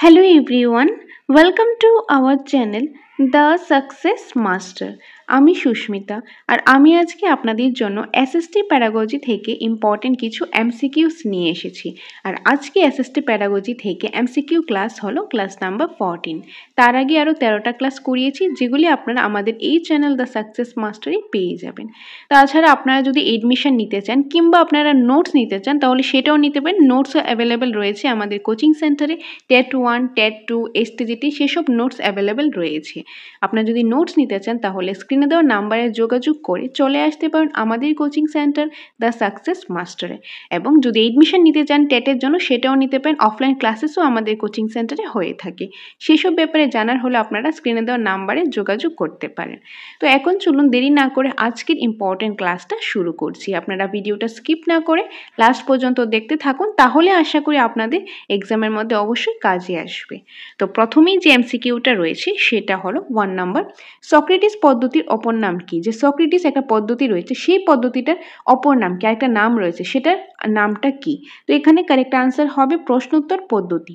Hello everyone, welcome to our channel The Success Master. আমি সুস্মিতা আর আমি আজকে আপনাদের জন্য এসএসটি প্যারাগজি থেকে ইম্পর্টেন্ট কিছু এমসিকিউস নিয়ে এসেছি। আর আজকে এসএসটি প্যারাগজি থেকে এমসিকিউ ক্লাস হলো ক্লাস নাম্বার 14। তার আগে আরও 13টা ক্লাস করিয়েছি, যেগুলি আপনারা আমাদের এই চ্যানেল দ্য সাকসেস মাস্টারে পেয়ে যাবেন। তাছাড়া আপনারা যদি এডমিশন নিতে চান কিংবা আপনারা নোটস নিতে চান তাহলে সেটাও নিতে পারেন। নোটসও অ্যাভেলেবেল রয়েছে আমাদের কোচিং সেন্টারে। টেট 1, টেট 2, এসটিজিটি সেসব নোটস অ্যাভেলেবেল রয়েছে। আপনারা যদি নোটস নিতে চান তাহলে স্ক্রিনে দেওয়া নাম্বারে যোগাযোগ করে চলে আসতে পারেন আমাদের কোচিং সেন্টার দ্য সাকসেস মাস্টারে। এবং যদি এডমিশন নিতে চান টেটের জন্য সেটাও নিতে পারেন। অফলাইন ক্লাসেসও আমাদের কোচিং সেন্টারে হয়ে থাকে। সেসব ব্যাপারে জানার হলে আপনারা স্ক্রিনে দেওয়া নাম্বারে যোগাযোগ করতে পারেন। তো এখন চলুন দেরি না করে আজকের ইম্পর্টেন্ট ক্লাসটা শুরু করছি। আপনারা ভিডিওটা স্কিপ না করে লাস্ট পর্যন্ত দেখতে থাকুন, তাহলে আশা করি আপনাদের এক্সামের মধ্যে অবশ্যই কাজে আসবে। তো প্রথমেই যে এমসিকিউটা রয়েছে সেটা হলো 1 নাম্বার, সক্রেটিস পদ্ধতির অপর নাম কি? যে সক্রেটিস একটা পদ্ধতি রয়েছে, সেই পদ্ধতিটার অপর নাম কি, একটা নাম রয়েছে, সেটার নামটা কি? তো এখানে কারেক্ট আনসার হবে প্রশ্নোত্তর পদ্ধতি।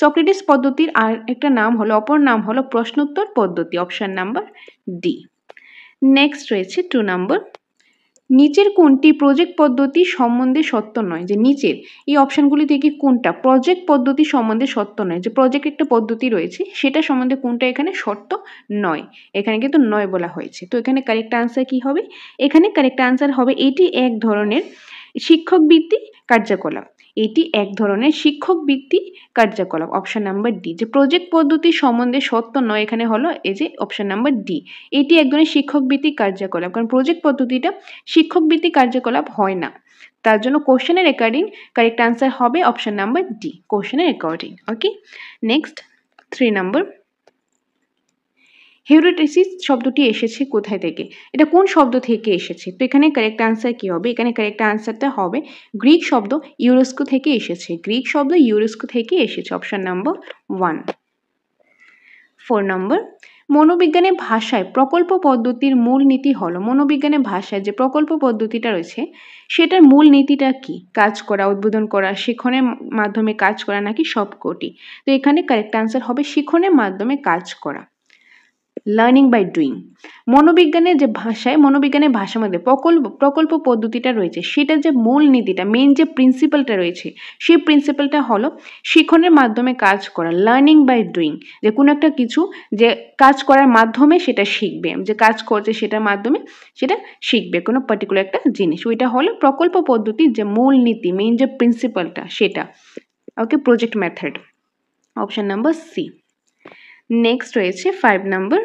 সক্রেটিস পদ্ধতির আর একটা নাম হলো, অপর নাম হলো প্রশ্নোত্তর পদ্ধতি, অপশন নাম্বার ডি। নেক্সট রয়েছে 2 নাম্বার, নিচের কোনটি প্রজেক্ট পদ্ধতি সম্বন্ধে সত্য নয়? যে নিচের এই অপশনগুলি থেকে কোনটা প্রজেক্ট পদ্ধতি সম্বন্ধে সত্য নয়? যে প্রজেক্ট একটা পদ্ধতি রয়েছে সেটা সম্বন্ধে কোনটা এখানে সত্য নয়? এখানে কিন্তু নয় বলা হয়েছে। তো এখানে কারেক্ট আনসার কি হবে? এখানে কারেক্ট আনসার হবে এটি এক ধরনের শিক্ষক বৃত্তি কার্যকলাপ। এটি এক ধরনের শিক্ষক বৃত্তি কার্যকলাপ, অপশন নাম্বার ডি। যে প্রজেক্ট পদ্ধতি সম্বন্ধে সত্য নয় এখানে হলো এই যে অপশন নাম্বার ডি, এটি এক ধরনের শিক্ষক বৃত্তি কার্যকলাপ। কারণ প্রজেক্ট পদ্ধতিটা শিক্ষক বৃত্তি কার্যকলাপ হয় না, তার জন্য কোশ্চেনের অ্যাকর্ডিং কারেক্ট আনসার হবে অপশন নাম্বার ডি, কোশ্চেনের অ্যাকর্ডিং। ওকে, নেক্সট 3 নাম্বার, হিউরিটিসিস শব্দটি এসেছে কোথায় থেকে? এটা কোন শব্দ থেকে এসেছে? তো এখানে কারেক্ট আনসার কি হবে? এখানে কারেক্ট আনসারটা হবে গ্রিক শব্দ ইউরেস্কো থেকে এসেছে। গ্রিক শব্দ ইউরেস্কো থেকে এসেছে, অপশন নাম্বার 1। 4 নম্বর, মনোবিজ্ঞানের ভাষায় প্রকল্প পদ্ধতির মূল নীতি হলো, মনোবিজ্ঞানের ভাষায় যে প্রকল্প পদ্ধতিটা রয়েছে সেটার মূল নীতিটা কি? কাজ করা, উদ্বোধন করা, শিখনের মাধ্যমে কাজ করা, নাকি সবকটি? তো এখানে কারেক্ট আনসার হবে শিখনের মাধ্যমে কাজ করা, লার্নিং বাই ডুইং। মনোবিজ্ঞানের যে ভাষায়, মনোবিজ্ঞানের ভাষার মধ্যে প্রকল্প পদ্ধতিটা রয়েছে সেটার যে মূল নীতিটা, মেন যে প্রিন্সিপালটা রয়েছে সেই প্রিন্সিপালটা হলো শিখনের মাধ্যমে কাজ করা, লার্নিং বাই ডুইং। যে কোনো একটা কিছু যে কাজ করার মাধ্যমে সেটা শিখবে, যে কাজ করছে সেটার মাধ্যমে সেটা শিখবে কোনো পার্টিকুলার একটা জিনিস, ওইটা হলো প্রকল্প পদ্ধতির যে মূল নীতি, মেন যে প্রিন্সিপালটা সেটা। Okay, project method, option number C. Next রয়েছে 5 নাম্বার,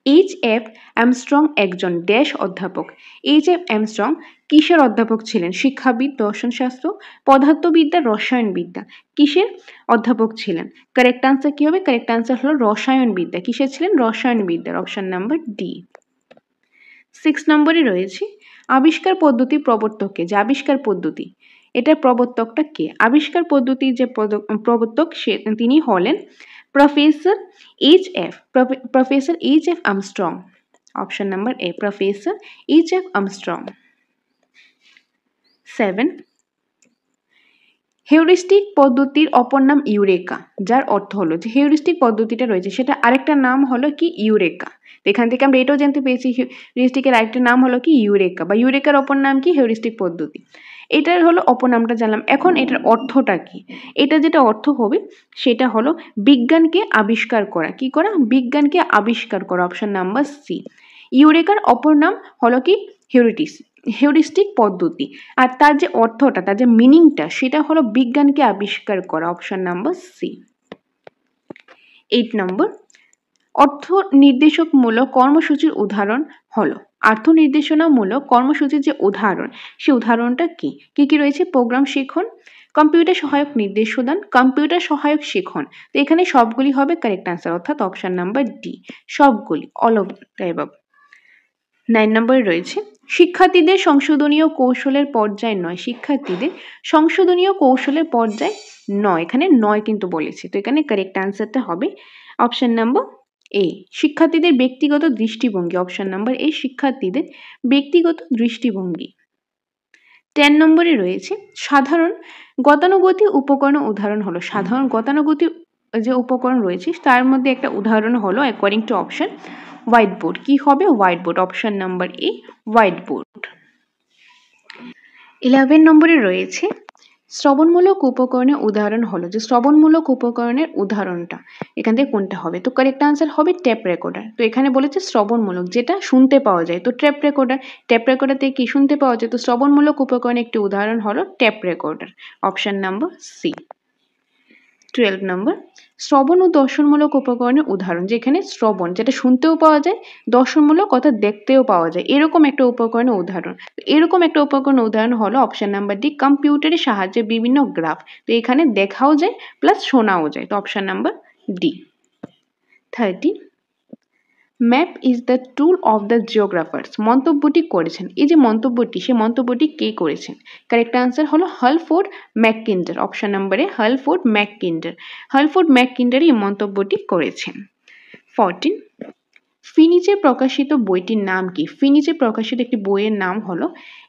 এইচ.এফ. আর্মস্ট্রং একজন ড্যাশ অধ্যাপক। এইচ.এফ. আর্মস্ট্রং কিসের অধ্যাপক ছিলেন? শিক্ষাবিদ, দর্শনশাস্ত্র, পদার্থবিদ্যা, রসায়নবিদ্যা। কিসের অধ্যাপক ছিলেন? কারেক্ট আনসার কি হবে? কারেক্ট আনসার হলো রসায়নবিদ্যা। কিসের ছিলেন? রসায়নবিদ্যার, অপশন নাম্বার ডি। 6 নম্বরে রয়েছে আবিষ্কার পদ্ধতি প্রবর্তককে। যে আবিষ্কার পদ্ধতি, এটার প্রবর্তকটা কে? আবিষ্কার পদ্ধতির যে প্রবর্তক তিনি হলেন professor H F. Armstrong, option number A, professor H F. Armstrong. 7, heuristic পদ্ধতির অপর নাম ইউরেকা, যার অর্থ হলো যে হিউরিস্টিক পদ্ধতিটা রয়েছে সেটা আরেকটা নাম হলো কি? ইউরেকা। এখান থেকে আমরা এটাও জানতে পেরেছি হিউরিস্টিকের আরেকটা নাম হলো কি? ইউরেকা, বা ইউরেকার অপর নাম কি? হিউরিস্টিক পদ্ধতি। এটার হলো অপর নামটা জানলাম, এখন এটার অর্থটা কি? এটা যেটা অর্থ হবে সেটা হলো বিজ্ঞানকে আবিষ্কার করা। কি করা? বিজ্ঞানকে আবিষ্কার করা, অপশন নাম্বার সি। ইউরেকার অপর নাম হলো কি? হিউরিস্টিক পদ্ধতি। আর তার যে অর্থটা, তার যে মিনিংটা সেটা হলো বিজ্ঞানকে আবিষ্কার করা, অপশন নাম্বার সি। 8 নম্বর, অর্থ নির্দেশকমূলক কর্মসূচির উদাহরণ হলো, অর্থ নির্দেশনামূলক কর্মসূচির যে উদাহরণ সেই উদাহরণটা কি? কি কি রয়েছে? প্রোগ্রাম শিখন, কম্পিউটার সহায়ক নির্দেশদান, কম্পিউটার সহায়ক শিখন। তো এখানে সবগুলি হবে কারেক্ট আনসার, অর্থাৎ অপশন নাম্বার ডি, সবগুলি, অল অফ দ্য অ্যাবাভ। 9 নম্বরে রয়েছে শিক্ষার্থীদের সংশোধনীয় কৌশলের পর্যায় নয়। শিক্ষার্থীদের সংশোধনীয় কৌশলের পর্যায় নয়, এখানে নয় কিন্তু বলেছে। তো এখানে কারেক্ট আনসারটা হবে অপশন নাম্বার এ, শিক্ষার্থীদের ব্যক্তিগত দৃষ্টিভঙ্গি, অপশন নাম্বার এ, শিক্ষার্থীদের ব্যক্তিগত দৃষ্টিভঙ্গি। 10 নম্বরে রয়েছে সাধারণ গতানুগতিক উপকরণ উদাহরণ হলো সাধারণ গতানুগতিক যে উপকরণ রয়েছে তার মধ্যে একটা উদাহরণ হলো according to option white board. কি হবে? White board. Option number a white board. 11 নম্বরে রয়েছে শ্রবণমূলক উপকরণের উদাহরণ হলো যে শ্রবণমূলক উপকরণের উদাহরণটা এখান থেকে কোনটা হবে? তো কারেক্ট আনসার হবে টেপ রেকর্ডার। তো এখানে বলেছে শ্রবণমূলক যেটা শুনতে পাওয়া যায়, তো টেপ রেকর্ডার। টেপ রেকর্ডার থেকে কি শুনতে পাওয়া যায়? তো শ্রবণমূলক উপকরণের একটি উদাহরণ হলো tape recorder. Option number C. 12 নম্বর শ্রবণ ও দর্শনমূলক উপকরণের উদাহরণ, যেখানে শ্রবণ যেটা শুনতেও পাওয়া যায়, দর্শনমূলক অর্থাৎ দেখতেও পাওয়া যায়, এরকম একটা উপকরণের উদাহরণ। এরকম একটা উপকরণের উদাহরণ হলো অপশন নাম্বার ডি কম্পিউটারের সাহায্যে বিভিন্ন গ্রাফ। তো এখানে দেখাও যায় প্লাস শোনাও যায়, তো option number D. 13 map is the tool of the geographers. মন্তব্যটি করেছেন, এই যে মন্তব্যটি, সে মন্তব্যটি কে করেছেন? কারেক্ট আনসার হলো হালফোর্ড ম্যাককিন্ডার। অপশন নম্বরে হালফোর্ড ম্যাককিন্ডার। হালফোর্ড ম্যাককিন্ডার এই মন্তব্যটি করেছেন। 14 ফিনিচে প্রকাশিত বইটির নাম কি? ফিনিচে প্রকাশিত একটি বইয়ের নাম হলো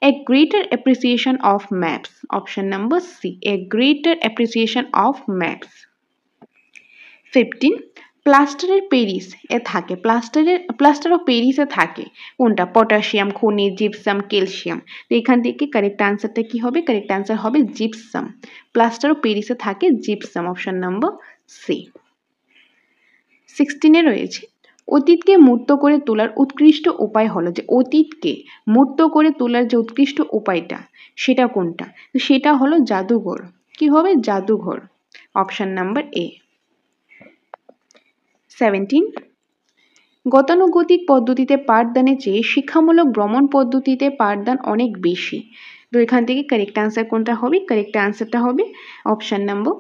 a greater appreciation of maps. Option number C a greater appreciation of maps. 15 প্লাস্টারের পেরিস এ থাকে, প্লাস্টার অফ প্যারিসে থাকে কোনটা? পটাশিয়াম, খনিজ, জিপসাম, ক্যালসিয়াম। তো এখান থেকে কারেক্ট আনসারটা কি হবে? কারেক্ট আনসার হবে জিপসাম। প্লাস্টার অফ প্যারিসে থাকে জিপসাম। Option number C. 16 রয়েছে অতীতকে মূর্ত করে তোলার উৎকৃষ্ট উপায় হলো, যে অতীতকে মূর্ত করে তোলার যে উৎকৃষ্ট উপায়টা সেটা কোনটা? তো সেটা হলো জাদুঘর। কি হবে? জাদুঘর। অপশন নাম্বার এ। 17 গতানুগতিক পদ্ধতিতে পাঠদানের চেয়ে শিক্ষামূলক ভ্রমণ পদ্ধতিতে পাঠদান অনেক বেশি। তো এখান থেকে কারেক্ট আনসার কোনটা হবে? কারেক্ট আনসারটা হবে অপশন নাম্বার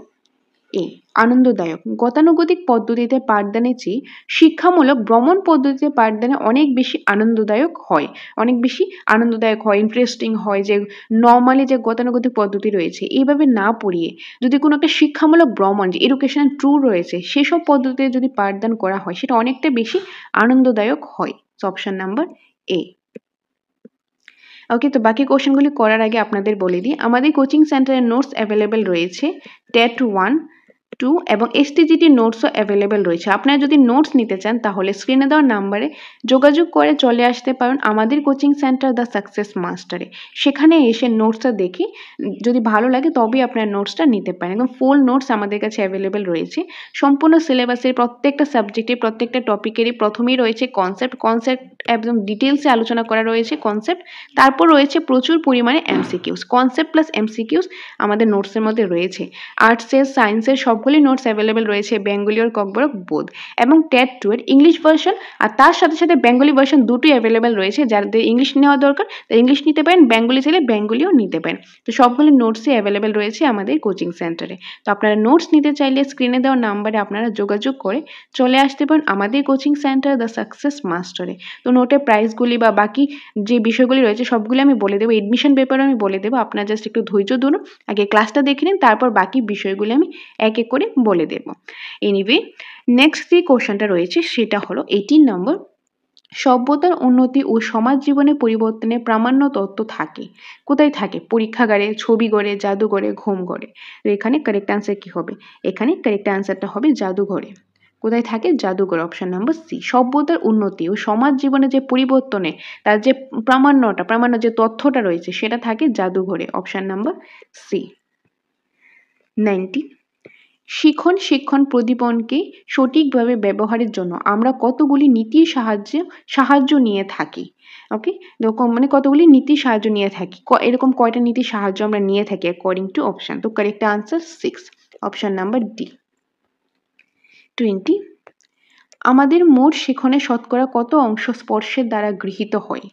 এ আনন্দদায়ক। গতানুগতিক পদ্ধতিতে পাঠদানের চেয়ে শিক্ষামূলক ভ্রমণ পদ্ধতিতে পাঠদানে অনেক বেশি আনন্দদায়ক হয়, অনেক বেশি আনন্দদায়ক হয়, ইন্টারেস্টিং হয়। যে নর্মালি যে গতানুগতিক পদ্ধতি রয়েছে এইভাবে না পড়িয়ে যদি কোনো একটা শিক্ষামূলক ভ্রমণ যে এডুকেশনাল ট্যুর রয়েছে সেসব পদ্ধতিতে যদি পাঠদান করা হয় সেটা অনেকটা বেশি আনন্দদায়ক হয়। অপশন নাম্বার এ। ওকে, তো বাকি কোশ্চেনগুলি করার আগে আপনাদের বলে দিই আমাদের কোচিং সেন্টারের নোটস অ্যাভেলেবেল রয়েছে। টেট 1, 2 এবং এসটিজিটি নোটসও অ্যাভেলেবেল রয়েছে। আপনারা যদি নোটস নিতে চান তাহলে স্ক্রিনে দেওয়া নাম্বারে যোগাযোগ করে চলে আসতে পারেন আমাদের কোচিং সেন্টার দ্য সাকসেস মাস্টারে। সেখানে এসে নোটসটা দেখে যদি ভালো লাগে তবেই আপনারা নোটসটা নিতে পারেন। এবং ফুল নোটস আমাদের কাছে অ্যাভেলেবেল রয়েছে। সম্পূর্ণ সিলেবাসের প্রত্যেকটা সাবজেক্টে প্রত্যেকটা টপিকেরই প্রথমেই রয়েছে কনসেপ্ট একদম ডিটেলসে আলোচনা করা রয়েছে কনসেপ্ট। তারপর রয়েছে প্রচুর পরিমাণে এমসিকিউস। কনসেপ্ট প্লাস এমসিকিউস আমাদের নোটসের মধ্যে রয়েছে। আর্টসের, সায়েন্সের সবগুলি নোটস অ্যাভেলেবেল রয়েছে বেঙ্গলি আর ককবরক বোধ। এবং টেট 2 এর ইংলিশ ভার্সন আর তার সাথে সাথে বেঙ্গলি ভার্সন দুটোই অ্যাভেলেবেল রয়েছে। যাদের ইংলিশ নেওয়া দরকার তারা ইংলিশ নিতে পারেন, বেঙ্গলি চাইলে বেঙ্গলিও নিতে পারেন। তো সবগুলি নোটসই অ্যাভেলেবেল রয়েছে আমাদের কোচিং সেন্টারে। তো আপনারা নোটস নিতে চাইলে স্ক্রিনে দেওয়া নাম্বারে আপনারা যোগাযোগ করে চলে আসতে পারেন আমাদের কোচিং সেন্টার দ্য সাকসেস মাস্টারে। তো নোটের প্রাইসগুলি বা বাকি যে বিষয়গুলি রয়েছে সবগুলো আমি বলে দেবো, এডমিশন পেপারও আমি বলে দেবো। আপনারা জাস্ট একটু ধৈর্য ধরুন, আগে ক্লাসটা দেখে নিন, তারপর বাকি বিষয়গুলি আমি এক এক করে বলে দেবো। এনিওয়ে, নেক্সট যে কোশ্চেনটা রয়েছে সেটা হলো 18 নম্বর সভ্যতার উন্নতি ও সমাজ জীবনের পরিবর্তনে প্রামাণ্য তত্ত্ব থাকে। কোথায় থাকে? পরীক্ষাগারে, ছবিঘরে, জাদুঘরে, ঘুমঘরে। তো এখানে কারেক্ট আনসার কি হবে? এখানে কারেক্ট আনসারটা হবে জাদুঘরে। কোথায় থাকে? জাদুঘর। Option number C. সভ্যতার উন্নতি ও সমাজ জীবনে যে পরিবর্তনে তার যে প্রামাণ্য যে তথ্যটা রয়েছে সেটা থাকে জাদুঘরে। Option number C. 19 শিক্ষণ প্রদীপনকে সঠিকভাবে ব্যবহারের জন্য আমরা কতগুলি নীতির সাহায্য নিয়ে থাকি। ওকে, এরকম মানে কতগুলি নীতির সাহায্য নিয়ে থাকি, এরকম কয়টা নীতির সাহায্য আমরা নিয়ে থাকি অ্যাকর্ডিং টু অপশন। তো correct answer 6, option number D. 20 আমাদের মোট শিখনে শতকরা কত অংশ স্পর্শের দ্বারা গৃহীত হয়?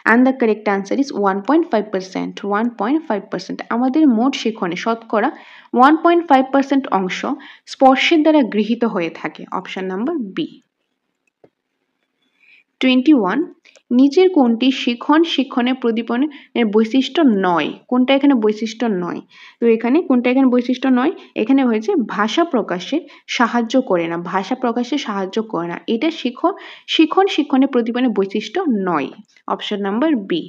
And the correct answer is 1.5%। 1.5%। আমাদের মোট শিখনে শতকরা 1.5% অংশ স্পর্শের দ্বারা গৃহীত হয়ে থাকে। Option number B. 21 নিচের কোনটি শিক্ষণের প্রদীপনের বৈশিষ্ট্য নয়? কোনটা এখানে বৈশিষ্ট্য নয়? তো এখানে কোনটা এখানে বৈশিষ্ট্য নয়? এখানে হয়েছে ভাষা প্রকাশে সাহায্য করে না, ভাষা প্রকাশে সাহায্য করে না। এটা শিক্ষণের প্রদীপনের বৈশিষ্ট্য নয়। Option number B.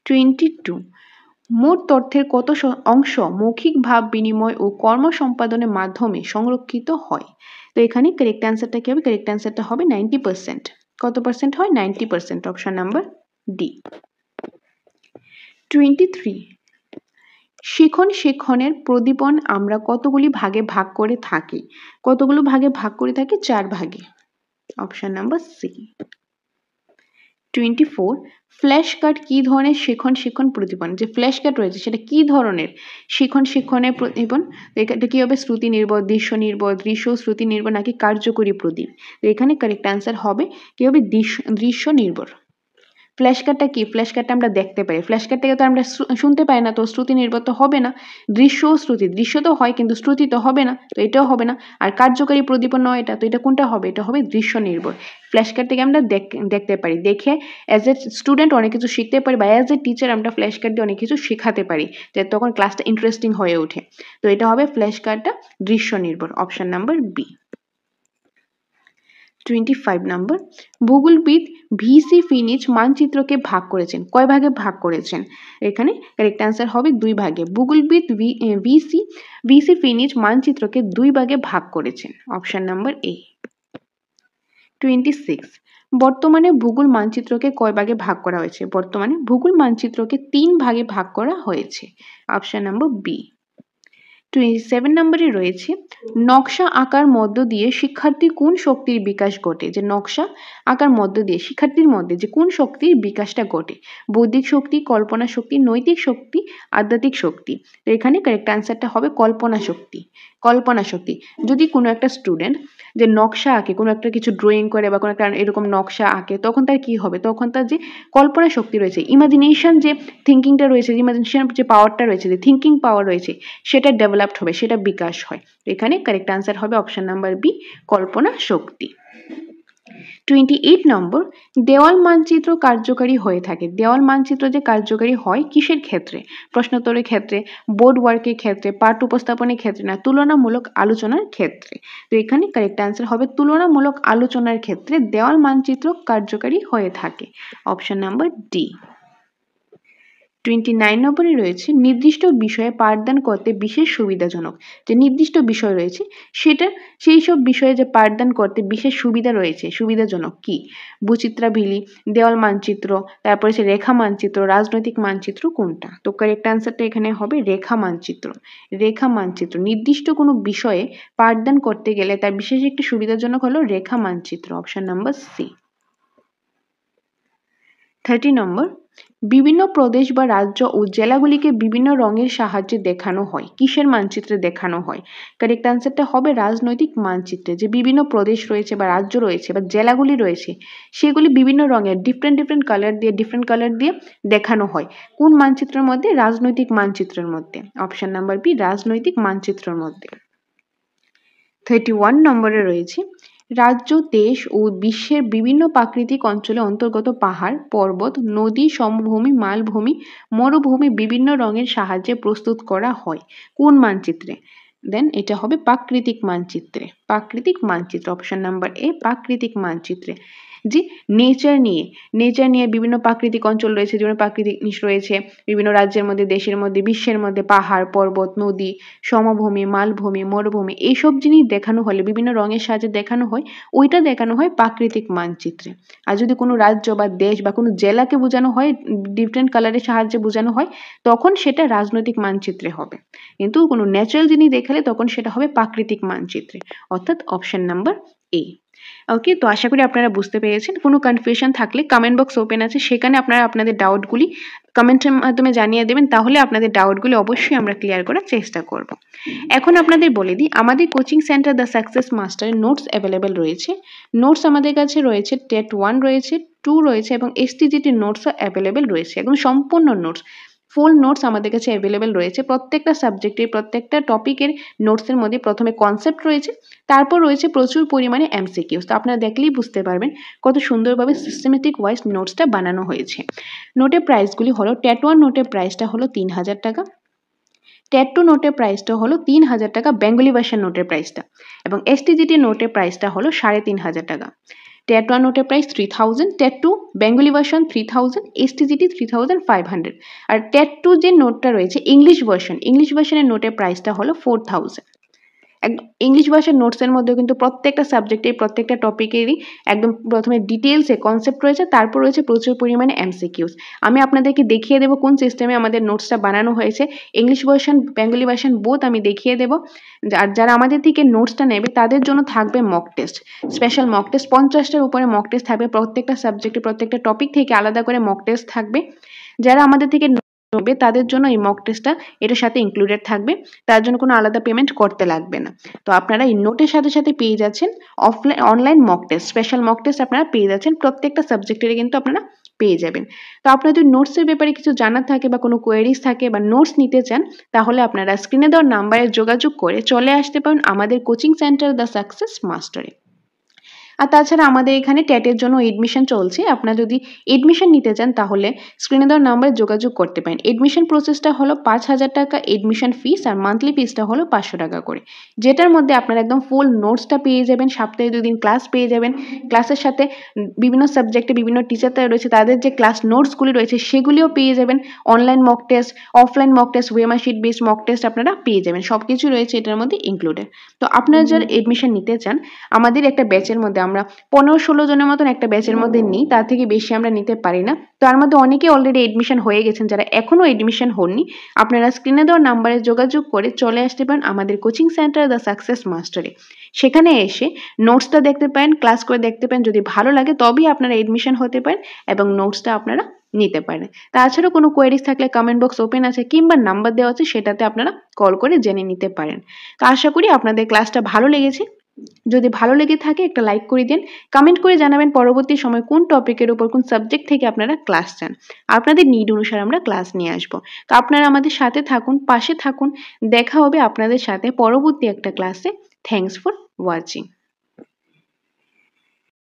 22 মোট তথ্যের কত অংশ মৌখিক ভাব বিনিময় ও কর্ম সম্পাদনের মাধ্যমে সংরক্ষিত হয়। তো এখানে কারেক্ট অ্যান্সারটা কি হবে? কারেক্ট অ্যান্সারটা হবে 90%। কত পার্সেন্ট হয়? 90%। Option number D. 23 শিখনের প্রদীপন আমরা কতগুলি ভাগে ভাগ করে থাকি? কতগুলো ভাগে ভাগ করে থাকি? 4 ভাগে। Option number C. 24 flash card কি ধরনের শিখন প্রদীপন? যে ফ্ল্যাশ কার্ড রয়েছে সেটা কি ধরনের শিখনের প্রদীপন? এটা কি হবে? শ্রুতি নির্ভর, দৃশ্য নির্ভর, দৃশ্য শ্রুতি নির্ভর নাকি কার্যকরী প্রদীপ? তো এখানে কারেক্ট অ্যান্সার হবে কি হবে? দৃশ্য নির্ভর। ফ্ল্যাশ কার্ডটা কি? ফ্ল্যাশ কার্ডটা আমরা দেখতে পাই, ফ্ল্যাশ কার্ড থেকে তো আমরা শুনতে পাই না, তো শ্রুতি নির্ভর তো হবে না। দৃশ্য ও শ্রুতি, দৃশ্য তো হয় কিন্তু শ্রুতি তো হবে না, তো এটাও হবে না। আর কার্যকরী প্রদীপন নয় এটা, তো এটা কোনটা হবে? এটা হবে দৃশ্য নির্ভর। ফ্ল্যাশ কার্ড থেকে আমরা দেখতে পারি, দেখে অ্যাজ এ স্টুডেন্ট অনেক কিছু শিখতে পারি, বা অ্যাজ এ টিচার আমরা ফ্ল্যাশ কার্ড দিয়ে অনেক কিছু শেখাতে পারি, যে তখন ক্লাসটা ইন্টারেস্টিং হয়ে ওঠে। তো এটা হবে ফ্ল্যাশ কার্ডটা দৃশ্য নির্ভর। Option number B. 25 নম্বর ভূগোলবিদ ভিসি ফিনিচ মানচিত্রকে ভাগ করেছেন, কয় ভাগে ভাগ করেছেন? এখানে কারেক্ট অ্যান্সার হবে 2 ভাগে। ভূগোলবিদ ভিসি ফিনিচ মানচিত্রকে 2 ভাগে ভাগ করেছেন। অপশন নাম্বার এ। 26 বর্তমানে ভূগোল মানচিত্রকে কয় ভাগে ভাগ করা হয়েছে? বর্তমানে ভূগোল মানচিত্রকে 3 ভাগে ভাগ করা হয়েছে। Option number B. 27 নম্বরে রয়েছে নকশা আঁকার মধ্য দিয়ে শিক্ষার্থীর কোন শক্তির বিকাশ ঘটে? যে নকশা আঁকার মধ্য দিয়ে শিক্ষার্থীর মধ্যে যে কোন শক্তির বিকাশটা ঘটে? বৌদ্ধিক শক্তি, কল্পনা শক্তি, নৈতিক শক্তি, আধ্যাত্মিক শক্তি। তো এখানে কারেক্ট অ্যান্সারটা হবে কল্পনা শক্তি। কল্পনা শক্তি। যদি কোনো একটা স্টুডেন্ট যে নকশা আঁকে, কোনো একটা কিছু ড্রয়িং করে বা কোনো একটা এরকম নকশা আঁকে, তখন তার কি হবে? তখন তার যে কল্পনা শক্তি রয়েছে, ইমাজিনেশন যে থিঙ্কিংটা রয়েছে, ইমাজিনেশন যে পাওয়ারটা রয়েছে, যে থিঙ্কিং পাওয়ার রয়েছে, সেটা ডেভেলপড হবে, সেটা বিকাশ হয়। এখানে কারেক্ট আনসার হবে অপশন নাম্বার বি, কল্পনা শক্তি। 28 নম্বর দেওয়াল মানচিত্র কার্যকারী হয়ে থাকে। দেওয়াল মানচিত্র যে কার্যকারী হয় কিসের ক্ষেত্রে? প্রশ্নোত্তরের ক্ষেত্রে, বোর্ড ওয়ার্কের ক্ষেত্রে, পাঠ উপস্থাপনের ক্ষেত্রে, না তুলনামূলক আলোচনার ক্ষেত্রে? তো এখানে কারেক্ট আনসার হবে তুলনামূলক আলোচনার ক্ষেত্রে দেওয়াল মানচিত্র কার্যকারী হয়ে থাকে। Option number D. 29 নম্বরে রয়েছে নির্দিষ্ট বিষয়ে পাঠদান করতে বিশেষ সুবিধাজনক। যে নির্দিষ্ট বিষয় রয়েছে সেটা, সেই সব বিষয়ে যে পাঠদান করতে বিশেষ সুবিধা রয়েছে, সুবিধাজনক কি? ভূচিত্রাভিলি, দেওয়াল মানচিত্র, তারপরে সে রেখা মানচিত্র, রাজনৈতিক মানচিত্র, কোনটা? তো কারেক্ট আনসারটা এখানে হবে রেখা মানচিত্র। রেখা মানচিত্র নির্দিষ্ট কোনো বিষয়ে পাঠদান করতে গেলে তার বিশেষ একটি সুবিধাজনক হলো রেখা মানচিত্র। Option number C. 30 নম্বর বিভিন্ন প্রদেশ বা রাজ্য ও জেলাগুলিকে বিভিন্ন রঙের সাহায্যে দেখানো হয়, কিসের মানচিত্রে দেখানো হয়? কারেক্ট আনসারটা হবে রাজনৈতিক মানচিত্রে। যে বিভিন্ন প্রদেশ রয়েছে বা রাজ্য রয়েছে বা জেলাগুলি রয়েছে সেগুলি বিভিন্ন রঙের ডিফারেন্ট কালার দিয়ে দেখানো হয়। কোন মানচিত্রের মধ্যে? রাজনৈতিক মানচিত্রের মধ্যে। অপশন নাম্বার বি, রাজনৈতিক মানচিত্রের মধ্যে। 31 নম্বরে রয়েছে রাজ্য, দেশ ও বিশ্বের বিভিন্ন প্রাকৃতিক অঞ্চলে অন্তর্গত পাহাড়, পর্বত, নদী, সমভূমি, মালভূমি, মরুভূমি বিভিন্ন রঙের সাহায্যে প্রস্তুত করা হয় কোন মানচিত্রে? দেন এটা হবে প্রাকৃতিক মানচিত্রে। প্রাকৃতিক মানচিত্র। অপশন নাম্বার এ, প্রাকৃতিক মানচিত্রে। যে নেচার নিয়ে বিভিন্ন প্রাকৃতিক অঞ্চল রয়েছে, যেমন প্রাকৃতিক জিনিস রয়েছে বিভিন্ন রাজ্যের মধ্যে, দেশের মধ্যে, বিশ্বের মধ্যে, পাহাড়, পর্বত, নদী, সমভূমি, মালভূমি, মরুভূমি, এইসব জিনিস দেখানো হলে বিভিন্ন রঙের সাহায্যে দেখানো হয়, ওইটা দেখানো হয় প্রাকৃতিক মানচিত্রে। আর যদি কোনো রাজ্য বা দেশ বা কোনো জেলাকে বোঝানো হয়, ডিফারেন্ট কালারের সাহায্যে বোঝানো হয়, তখন সেটা রাজনৈতিক মানচিত্রে হবে। কিন্তু কোনো ন্যাচারাল জিনিস দেখালে তখন সেটা হবে প্রাকৃতিক মানচিত্রে। অর্থাৎ অপশন নাম্বার এ। ওকে, তো আশা করি আপনারা বুঝতে পেরেছেন। কোনো কনফিউশন থাকলে কমেন্ট বক্স ওপেন আছে, সেখানে আপনারা আপনাদের ডাউটগুলি কমেন্টের মাধ্যমে জানিয়ে দেবেন, তাহলে আপনাদের ডাউটগুলি অবশ্যই আমরা ক্লিয়ার করার চেষ্টা করব। এখন আপনাদের বলে দিই, আমাদের কোচিং সেন্টার দ্য সাকসেস মাস্টারের নোটস অ্যাভেলেবেল রয়েছে। নোটস আমাদের কাছে রয়েছে, টেট 1 রয়েছে, 2 রয়েছে এবং এসটিজিটি নোটসও অ্যাভেলেবেল রয়েছে। একদম সম্পূর্ণ নোটস, ফুল নোটস আমাদের কাছে অ্যাভেলেবেল রয়েছে। প্রত্যেকটা সাবজেক্টের, প্রত্যেকটা টপিকের নোটসের মধ্যে প্রথমে কনসেপ্ট রয়েছে, তারপর রয়েছে প্রচুর পরিমাণে এমসিকিউস। তো আপনারা দেখলেই বুঝতে পারবেন কত সুন্দরভাবে সিস্টেমেটিক ওয়াইজ নোটসটা বানানো হয়েছে। নোটের প্রাইসগুলি হলো, টেট 1 নোটের প্রাইসটা হলো 3000 টাকা, টেট 2 নোটের প্রাইসটা হলো 3000 টাকা বেঙ্গলি ভার্সন নোটের প্রাইসটা, এবং এসটিজিটি নোটের প্রাইসটা হলো 3500 টাকা। টেট 1 নোটের price 3000, TET 2 Bengali version 3000, STGT 3500। আর টেট 2 যে নোটটা রয়েছে ইংলিশ ভার্সনের নোটের প্রাইসটা হলো 4000। একদম ইংলিশ ভাষার নোটসের মধ্যে কিন্তু প্রত্যেকটা সাবজেক্টে প্রত্যেকটা টপিকেরই একদম প্রথমে ডিটেলসে কনসেপ্ট রয়েছে, তারপর রয়েছে প্রচুর পরিমাণে এমসিকিউস। আমি আপনাদেরকে দেখিয়ে দেবো কোন সিস্টেমে আমাদের নোটসটা বানানো হয়েছে, English version Bengali version both আমি দেখিয়ে দেবো। আর যারা আমাদের থেকে নোটসটা নেবে তাদের জন্য থাকবে mock test, special mock test 50টার উপরে মক টেস্ট থাকবে, প্রত্যেকটা সাবজেক্টে প্রত্যেকটা টপিক থেকে আলাদা করে মক টেস্ট থাকবে। যারা আমাদের থেকে হবে তাদের জন্য এই মক টেস্টটা এটার সাথে ইনক্লুডেড থাকবে, তার জন্য কোনো আলাদা পেমেন্ট করতে লাগবে না। তো আপনারা এই নোটের সাথে সাথে পেয়ে যাচ্ছেন online mock test, special mock test আপনারা পেয়ে যাচ্ছেন, প্রত্যেকটা সাবজেক্টের কিন্তু আপনারা পেয়ে যাবেন। তো আপনারা যদি নোটসের ব্যাপারে কিছু জানার থাকে বা কোনো কোয়েরিজ থাকে বা নোটস নিতে চান, তাহলে আপনারা স্ক্রিনে দেওয়ার নাম্বারে যোগাযোগ করে চলে আসতে পারেন আমাদের কোচিং সেন্টার দ্য সাকসেস মাস্টারে। আর তাছাড়া আমাদের এখানে টেটের জন্য এডমিশন চলছে, আপনারা যদি এডমিশন নিতে চান তাহলে স্ক্রিনে দেওয়ার নাম্বারে যোগাযোগ করতে পারেন। এডমিশন প্রসেসটা হলো 5000 টাকা এডমিশন ফিস, আর মান্থলি ফিসটা হলো 500 টাকা করে, যেটার মধ্যে আপনারা একদম ফুল নোটসটা পেয়ে যাবেন, সপ্তাহে 2 দিন ক্লাস পেয়ে যাবেন, ক্লাসের সাথে বিভিন্ন সাবজেক্টে বিভিন্ন টিচাররা রয়েছে তাদের যে ক্লাস নোটসগুলি রয়েছে সেগুলিও পেয়ে যাবেন, online mock test, offline mock test, OMR sheet base mock test আপনারা পেয়ে যাবেন, সব কিছু রয়েছে এটার মধ্যে ইনক্লুডেড। তো আপনারা যারা এডমিশন নিতে চান আমাদের একটা ব্যাচের মধ্যে আমরা 15-16 জনের মতন একটা ব্যাচের মধ্যে নিই, তার থেকে বেশি আমরা নিতে পারি না। তার মধ্যে অনেকে অলরেডি এডমিশন হয়ে গেছেন, যারা এখনও এডমিশন হননি আপনারা স্ক্রিনে দেওয়া নাম্বারে যোগাযোগ করে চলে আসতে পারেন আমাদের কোচিং সেন্টার দ্য সাকসেস মাস্টারে। সেখানে এসে নোটসটা দেখতে পারেন, ক্লাস করে দেখতে পারেন, যদি ভালো লাগে তবেই আপনারা এডমিশন হতে পারেন এবং নোটসটা আপনারা নিতে পারেন। তাছাড়া কোনো কোয়েরিজ থাকলে কমেন্ট বক্স ওপেন আছে কিংবা নাম্বার দেওয়া আছে, সেটাতে আপনারা কল করে জেনে নিতে পারেন। তো আশা করি আপনাদের ক্লাসটা ভালো লেগেছে। যদি ভালো লেগে থাকে একটা লাইক করে দিন, কমেন্ট করে জানাবেন পরবর্তী সময় কোন টপিকের উপর কোন সাবজেক্ট থেকে আপনারা ক্লাস চান, আপনাদের নিড অনুসারে আমরা ক্লাস নিয়ে আসবো। তো আপনারা আমাদের সাথে থাকুন, পাশে থাকুন, দেখা হবে আপনাদের সাথে পরবর্তী একটা ক্লাসে। Thanks for watching.